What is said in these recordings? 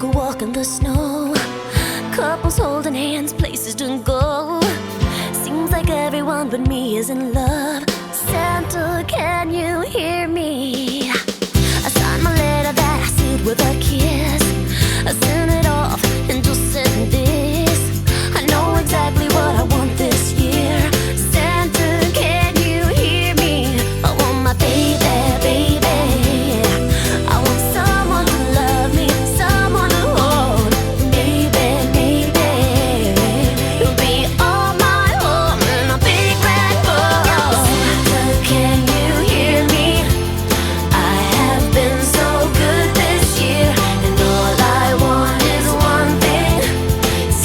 Take a walk in the snow, couples holding hands, places to go. Seems like everyone but me is in love. Santa, can you hear me? I signed my letter that I sealed with a kiss. I sent it off and just said this: I know exactly what I want this year. Santa, can you hear me? I want my baby, baby. I want someone to love me, someone to hold. Maybe, maybe you'll be all my home in a big red bowl. Santa, can you hear me? I have been so good this year, and all I want is one thing.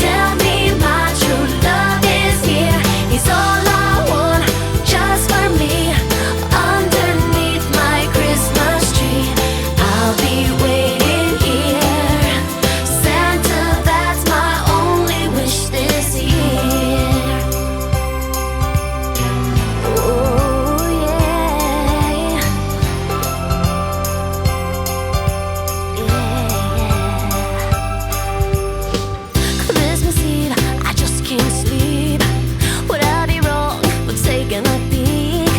Tell me my true love is here. He's all I want, just for me. Underneath my Christmas tree, I'll be waiting here. Santa, that's my only wish this year. Oh yeah, Christmas Eve, I just can't sleep. Would I be wrong for taking a peek?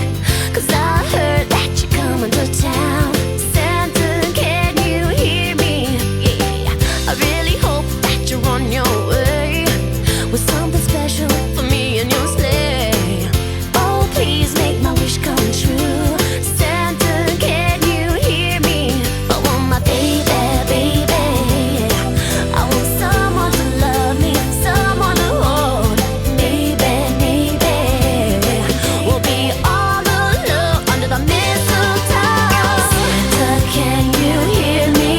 'Cause I heard that you're coming to town. Santa, can you hear me? Yeah, I really hope that you're on your way with something special for me and your sleigh. Oh, please make my wish come true. Santa, can you hear me? I want my baby, baby. I want someone to love me, someone to hold. Maybe, maybe we'll be all alone under the mistletoe. Santa, can you hear me?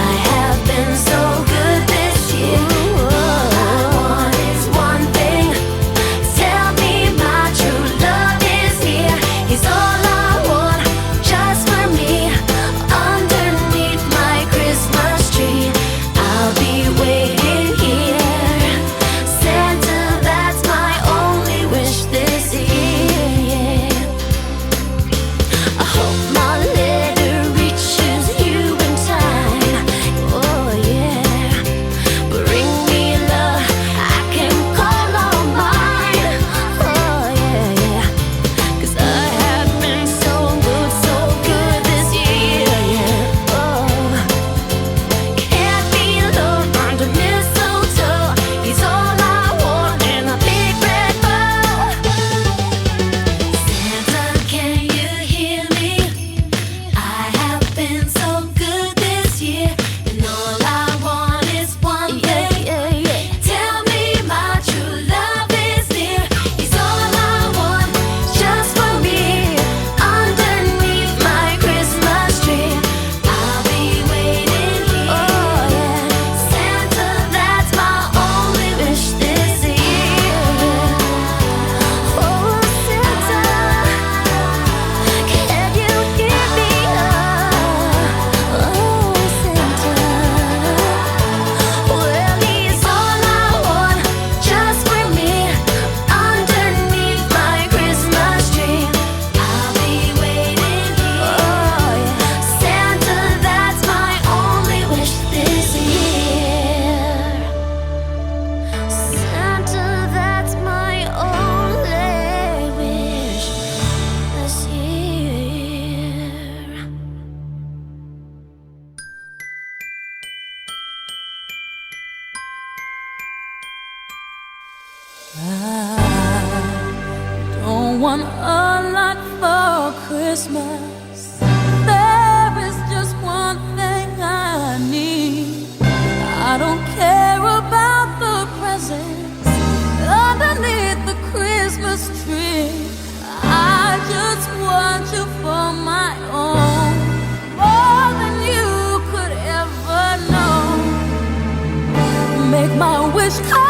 I have been so good this year. All I want is one thing. Tell me my true love is here. He's all I want, just for me. Underneath my Christmas tree, I'll be waiting here. Santa, that's my only wish this year. I hope my letter reaches you in time. Oh yeah, bring me love I can call on mine. Oh yeah, 'cause I have been so good this year. Yeah, oh, can't be alone under mistletoe. He's all I want in a big red bowl. Santa, can you hear me? I have been so good this year, and all I want is one thing. Tell me my true love is near. He's all I want, just for me. Underneath my Christmas tree, I'll be waiting here. Oh yeah, Santa, that's my only wish this year. Oh Santa, can you hear me? Oh Santa, well he's all I want, just for me. Underneath my Christmas tree, I'll be waiting here. Oh yeah, Santa, that's my only wish this year. Santa, that's my only wish this year. Don't want a lot for Christmas. There is just one thing I need. I don't care about the presents underneath the Christmas tree. I just want you for my own, more than you could ever know. Make my wish come